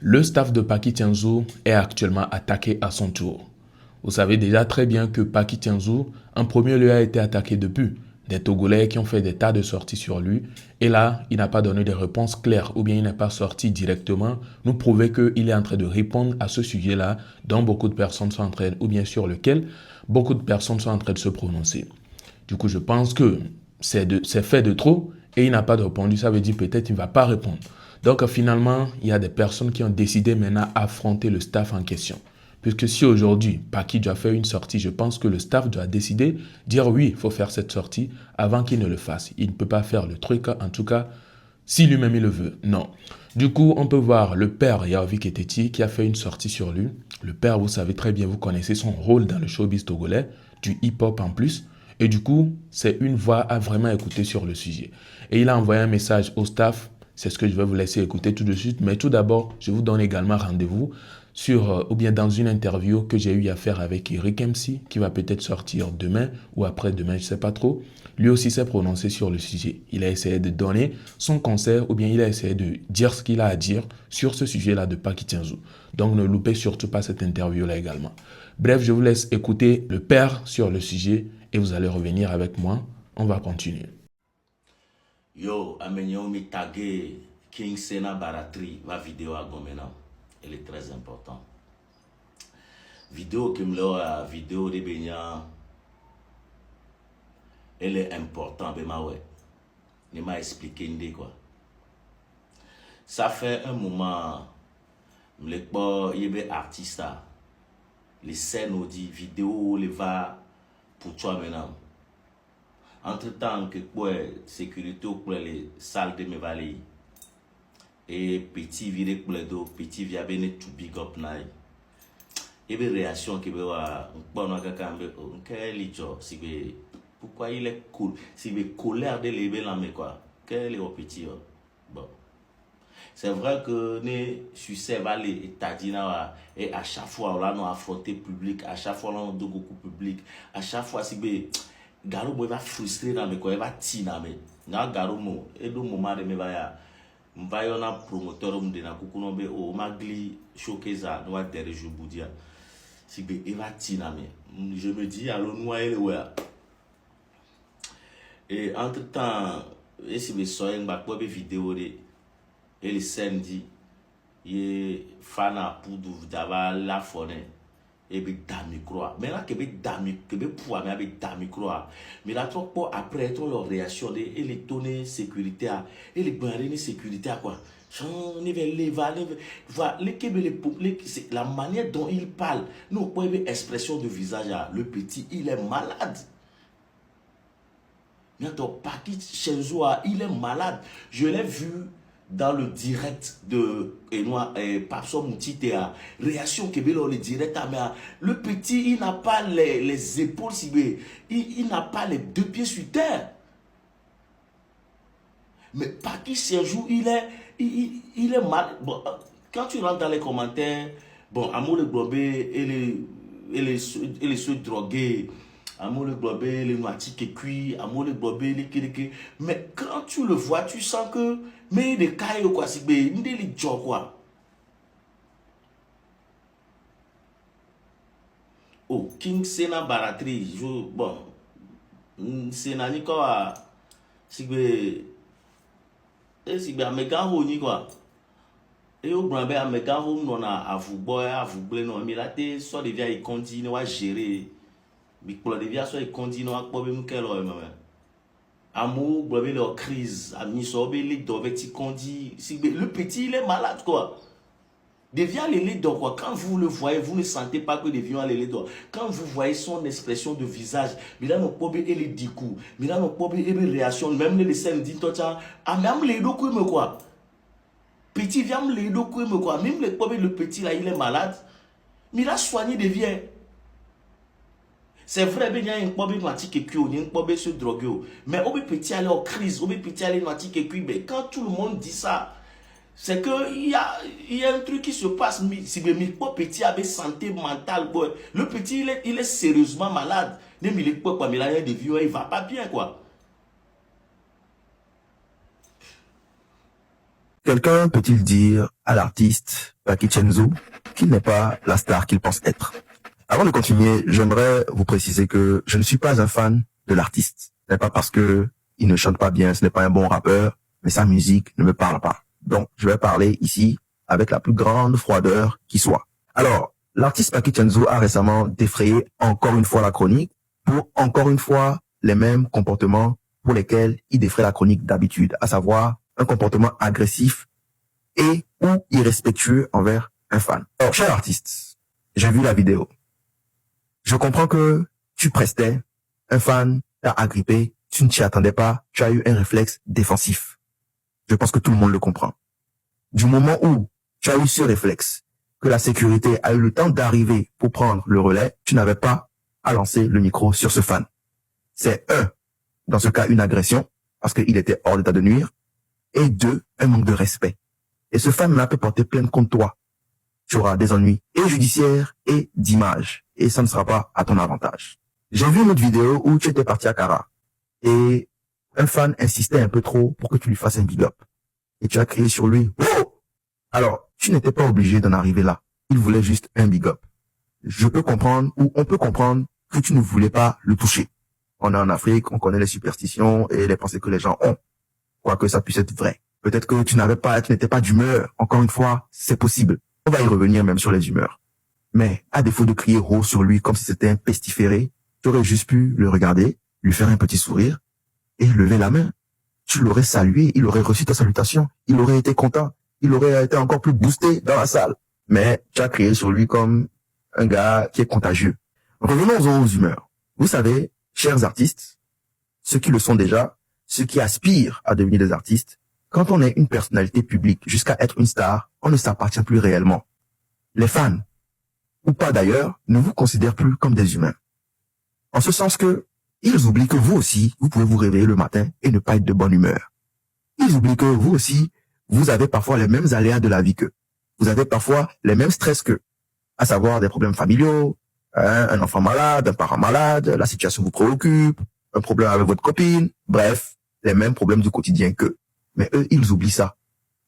Le staff de Paki Tianzou est actuellement attaqué à son tour. Vous savez déjà très bien que Paki Tianzou, en premier lieu, a été attaqué depuis des Togolais qui ont fait des tas de sorties sur lui. Et là, il n'a pas donné de réponse claire ou bien il n'est pas sorti directement nous prouver qu'il est en train de répondre à ce sujet-là dont beaucoup de personnes sont en train, ou bien sur lequel beaucoup de personnes sont en train de se prononcer. Du coup, je pense que c'est fait de trop et il n'a pas répondu. Ça veut dire peut-être qu'il ne va pas répondre. Donc finalement, il y a des personnes qui ont décidé maintenant d'affronter le staff en question. Puisque si aujourd'hui, Paki doit faire une sortie, je pense que le staff doit décider, dire oui, il faut faire cette sortie avant qu'il ne le fasse. Il ne peut pas faire le truc, en tout cas, si lui-même il le veut. Non. Du coup, on peut voir le père Yaovi Keteti qui a fait une sortie sur lui. Le père, vous savez très bien, vous connaissez son rôle dans le showbiz togolais, du hip-hop en plus. Et du coup, c'est une voix à vraiment écouter sur le sujet. Et il a envoyé un message au staff. C'est ce que je vais vous laisser écouter tout de suite. Mais tout d'abord, je vous donne également rendez-vous sur, ou bien dans une interview que j'ai eu à faire avec Eric MC, qui va peut-être sortir demain ou après-demain, je ne sais pas trop. Lui aussi s'est prononcé sur le sujet. Il a essayé de donner son conseil ou bien il a essayé de dire ce qu'il a à dire sur ce sujet-là de Paki Tianzou. Donc ne loupez surtout pas cette interview-là également. Bref, je vous laisse écouter le père sur le sujet et vous allez revenir avec moi. On va continuer. Yo, amenyo mi tagué King Sena Baratri, ma vidéo à Gomena. Elle est très importante. Vidéo qui me l'a vidéo de Benya, elle est importante, ben ma ouais. Ne m'a expliqué une quoi. Ça fait un moment, me pas yebe artiste, les scènes ou dit vidéo les va pour toi maintenant. Entre-temps, que quoi, sécurité pour les salles de mes vallées. Et petit viré pour les dos, petit via bene to big up naï. Et bien réaction qui va, on a quelqu'un, si pourquoi il est cool, si il est colère de l'élever là, mais quoi, quel est au petit, bon. C'est vrai que ne succès vallée et tadina et à chaque fois là nous affronté public, à chaque fois là on doit beaucoup public, à chaque fois si be garo mo va frustré na me ko va tina me na garo mo e do moment de me va ya mva yo na promoteur de na kukuno be o magli showcase a no dere je boudia si be e va tina me je me dis allons nous aller ouais et entre temps et si be soyen ba ko be vidéo de et le samedi il fana pour d'ava la fonne et be da micro mais là que be da micro que be pour mais be da micro mais là trop pour après trop leur réaction de et les données sécurité et les barrières sécurité quoi on les va les c'est la manière dont il parle nous quoi expression de visage le petit il est malade. Mais ton Paki Tianzou il est malade. Je l'ai vu dans le direct de Papso Moutitea. Réaction que le direct. Mais le petit, il n'a pas les épaules, il n'a pas les deux pieds sur terre. Mais Paki Tianzou, il est malade. Bon, quand tu rentres dans les commentaires, bon, Amour le Globé et les ceux drogués. Amour le globé, les noitiques et cuits, amour le globé, les kéléké. Mais quand tu le vois, tu sens que, mais des cailloux quoi, c'est des gens quoi. Oh, King Sena Baratri, bon, Sena ni quoi, c'est que, c'est que, méga honi quoi. Et au grand bé, méga honi, on a à vous blé, non, mais là, t'es, soit des vieilles, ils continuent à gérer. Pour les vies, ils continuent à quoi même quel homme. Amour, blabé leur crise, ami sobe les dovetti condi. Le petit il est malade quoi. Devient les leaders quoi. Quand vous le voyez, vous ne sentez pas que devient les leaders. Quand vous voyez son expression de visage, mais là nos pobres et les dicou, mais là nos pobres et les réactions, même les scènes dit toi ah même les deux quoi. Petit vient les deux quoi. Même les pobres le petit là il est malade. Mais il a soigné des vieux. C'est vrai, il y a un problème qui est il y a un problème sur drogue. Mais au petit aller en crise, au petit aller qui est mais quand tout le monde dit ça, c'est que il y a un truc qui se passe. Si le petit avait santé mentale, le petit il est sérieusement malade. Même il est quoi, mais là il y a des vieux, il va pas bien quoi. Quelqu'un peut-il dire à l'artiste Paki Chenzo qu'il n'est pas la star qu'il pense être? Avant de continuer, j'aimerais vous préciser que je ne suis pas un fan de l'artiste. Ce n'est pas parce que il ne chante pas bien, ce n'est pas un bon rappeur, mais sa musique ne me parle pas. Donc, je vais parler ici avec la plus grande froideur qui soit. Alors, l'artiste Paki Chenzo a récemment défrayé encore une fois la chronique pour encore une fois les mêmes comportements pour lesquels il défraie la chronique d'habitude, à savoir un comportement agressif et ou irrespectueux envers un fan. Alors, cher artiste, j'ai vu la vidéo. Je comprends que tu prestais, un fan t'a agrippé, tu ne t'y attendais pas, tu as eu un réflexe défensif. Je pense que tout le monde le comprend. Du moment où tu as eu ce réflexe, que la sécurité a eu le temps d'arriver pour prendre le relais, tu n'avais pas à lancer le micro sur ce fan. C'est dans ce cas, une agression, parce qu'il était hors d'état de nuire, et 2, un manque de respect. Et ce fan-là peut porter plainte contre toi. Tu auras des ennuis et judiciaires et d'image, et ça ne sera pas à ton avantage. J'ai vu une autre vidéo où tu étais parti à Cara, et un fan insistait un peu trop pour que tu lui fasses un big up. Et tu as crié sur lui, « Oh !» Alors, tu n'étais pas obligé d'en arriver là. Il voulait juste un big up. Je peux comprendre, ou on peut comprendre, que tu ne voulais pas le toucher. On est en Afrique, on connaît les superstitions et les pensées que les gens ont. Quoique ça puisse être vrai. Peut-être que tu n'étais pas d'humeur. Encore une fois, c'est possible. On va y revenir même sur les humeurs. Mais, à défaut de crier haut sur lui comme si c'était un pestiféré, tu aurais juste pu le regarder, lui faire un petit sourire et lever la main. Tu l'aurais salué, il aurait reçu ta salutation, il aurait été content, il aurait été encore plus boosté dans la salle. Mais tu as crié sur lui comme un gars qui est contagieux. Revenons aux humeurs. Vous savez, chers artistes, ceux qui le sont déjà, ceux qui aspirent à devenir des artistes, quand on est une personnalité publique jusqu'à être une star, on ne s'appartient plus réellement. Les fans, ou pas d'ailleurs, ne vous considèrent plus comme des humains. En ce sens que, ils oublient que vous aussi, vous pouvez vous réveiller le matin et ne pas être de bonne humeur. Ils oublient que vous aussi, vous avez parfois les mêmes aléas de la vie qu'eux. Vous avez parfois les mêmes stress qu'eux, à savoir des problèmes familiaux, un enfant malade, un parent malade, la situation vous préoccupe, un problème avec votre copine, bref, les mêmes problèmes du quotidien qu'eux. Mais eux, ils oublient ça.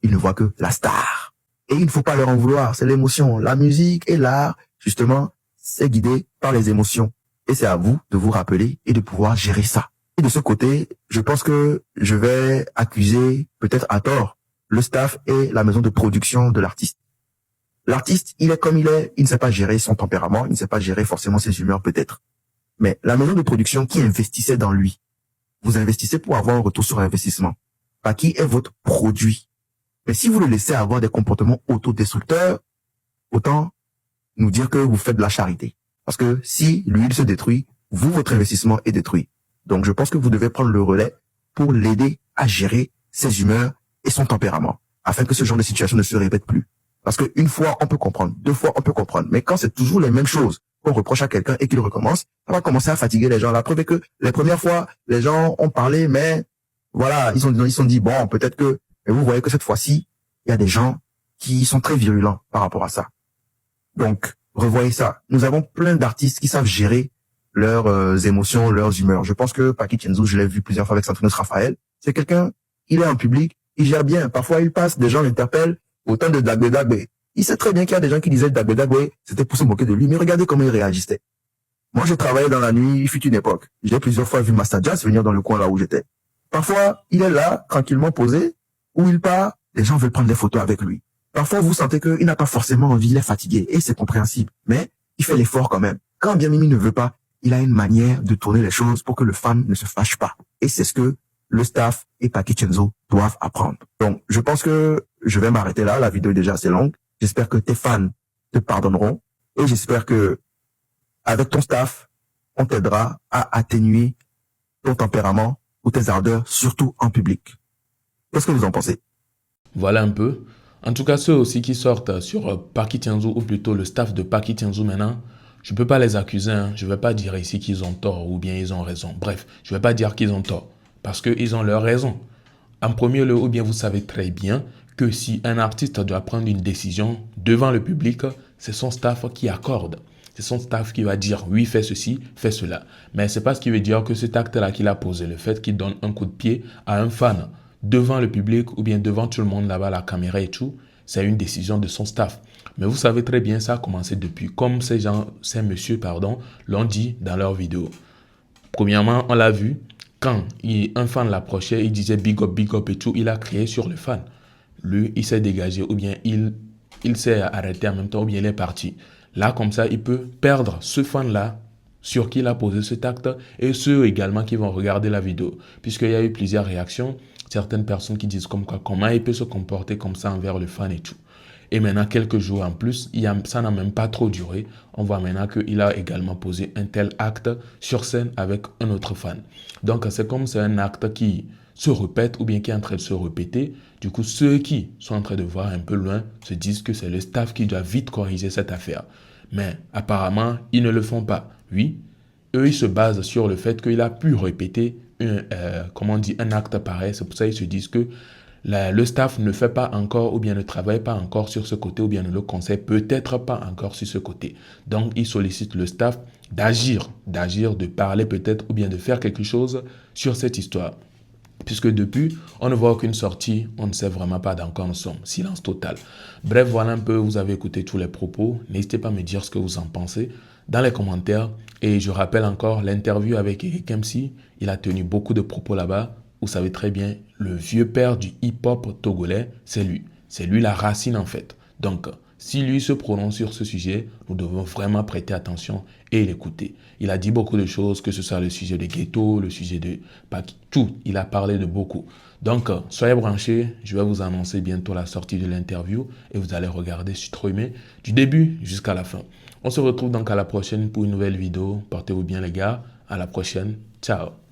Ils ne voient que la star. Et il ne faut pas leur en vouloir, c'est l'émotion. La musique et l'art, justement, c'est guidé par les émotions. Et c'est à vous de vous rappeler et de pouvoir gérer ça. Et de ce côté, je pense que je vais accuser, peut-être à tort, le staff et la maison de production de l'artiste. L'artiste, il est comme il est, il ne sait pas gérer son tempérament, il ne sait pas gérer forcément ses humeurs peut-être. Mais la maison de production qui investissait dans lui, vous investissez pour avoir un retour sur investissement. Paki est votre produit. Mais si vous le laissez avoir des comportements autodestructeurs, autant nous dire que vous faites de la charité. Parce que si l'huile se détruit, vous, votre investissement est détruit. Donc je pense que vous devez prendre le relais pour l'aider à gérer ses humeurs et son tempérament, afin que ce genre de situation ne se répète plus. Parce que une fois, on peut comprendre, 2 fois, on peut comprendre. Mais quand c'est toujours les mêmes choses qu'on reproche à quelqu'un et qu'il recommence, ça va commencer à fatiguer les gens. La preuve est que les premières fois, les gens ont parlé, mais voilà, ils sont dit, bon, peut-être que, et vous voyez que cette fois-ci, il y a des gens qui sont très virulents par rapport à ça. Donc, revoyez ça. Nous avons plein d'artistes qui savent gérer leurs émotions, leurs humeurs. Je pense que Paki Chenzo, je l'ai vu plusieurs fois avec Santinos Raphaël, c'est quelqu'un, il est en public, il gère bien. Parfois, il passe, des gens l'interpellent, autant de dagbe. Il sait très bien qu'il y a des gens qui disaient dagbe, c'était pour se moquer de lui, mais regardez comment il réagissait. Moi, je travaillais dans la nuit, il fut une époque. J'ai plusieurs fois vu Master Jazz venir dans le coin là où j'étais. Parfois, il est là, tranquillement posé, où il part, les gens veulent prendre des photos avec lui. Parfois, vous sentez qu'il n'a pas forcément envie, il est fatigué, et c'est compréhensible. Mais, il fait l'effort quand même. Quand bien Mimi ne veut pas, il a une manière de tourner les choses pour que le fan ne se fâche pas. Et c'est ce que le staff et Paki Chenzo doivent apprendre. Donc, je pense que je vais m'arrêter là, la vidéo est déjà assez longue. J'espère que tes fans te pardonneront, et j'espère que, avec ton staff, on t'aidera à atténuer ton tempérament ou tes ardeurs, surtout en public. Qu'est-ce que vous en pensez? Voilà un peu. En tout cas, ceux aussi qui sortent sur Paki Chenzo, ou plutôt le staff de Paki Chenzo maintenant, je ne peux pas les accuser. Je ne vais pas dire ici qu'ils ont tort ou bien ils ont raison. Bref, je ne vais pas dire qu'ils ont tort parce qu'ils ont leur raison. En premier lieu, ou bien vous savez très bien que si un artiste doit prendre une décision devant le public, c'est son staff qui accorde. C'est son staff qui va dire oui, fais ceci, fais cela. Mais ce n'est pas ce qui veut dire que cet acte-là qu'il a posé, le fait qu'il donne un coup de pied à un fan, devant le public ou bien devant tout le monde là-bas, la caméra et tout, c'est une décision de son staff. Mais vous savez très bien, ça a commencé depuis, comme ces messieurs, l'ont dit dans leur vidéo. Premièrement, on l'a vu, quand un fan l'approchait, il disait big up et tout, il a crié sur le fan. Lui, il s'est dégagé ou bien il s'est arrêté en même temps ou bien il est parti. Là, comme ça, il peut perdre ce fan-là sur qui il a posé cet acte et ceux également qui vont regarder la vidéo. Puisqu'il y a eu plusieurs réactions, certaines personnes qui disent comment il peut se comporter comme ça envers le fan et tout. Et maintenant, quelques jours en plus, ça n'a même pas trop duré. On voit maintenant qu'il a également posé un tel acte sur scène avec un autre fan. Donc, c'est comme c'est un acte qui se répète ou bien qui est en train de se répéter. Du coup, ceux qui sont en train de voir un peu loin se disent que c'est le staff qui doit vite corriger cette affaire. Mais apparemment, ils ne le font pas. Oui, eux, ils se basent sur le fait qu'il a pu répéter un acte pareil. C'est pour ça qu'ils se disent que le staff ne fait pas encore ou bien ne travaille pas encore sur ce côté ou bien ne le conseille peut-être pas encore sur ce côté. Donc, ils sollicitent le staff d'agir, de parler peut-être ou bien de faire quelque chose sur cette histoire. Puisque depuis, on ne voit aucune sortie, on ne sait vraiment pas dans quoi nous sommes. Silence total. Bref, voilà un peu, vous avez écouté tous les propos. N'hésitez pas à me dire ce que vous en pensez dans les commentaires. Et je rappelle encore l'interview avec Eric MC. Il a tenu beaucoup de propos là-bas. Vous savez très bien, le vieux père du hip-hop togolais, c'est lui. C'est lui la racine en fait. Donc, si lui se prononce sur ce sujet, nous devons vraiment prêter attention et l'écouter. Il a dit beaucoup de choses, que ce soit le sujet des ghettos, le sujet de tout. Il a parlé de beaucoup. Donc, soyez branchés. Je vais vous annoncer bientôt la sortie de l'interview et vous allez regarder streamer du début jusqu'à la fin. On se retrouve donc à la prochaine pour une nouvelle vidéo. Portez-vous bien les gars. À la prochaine. Ciao.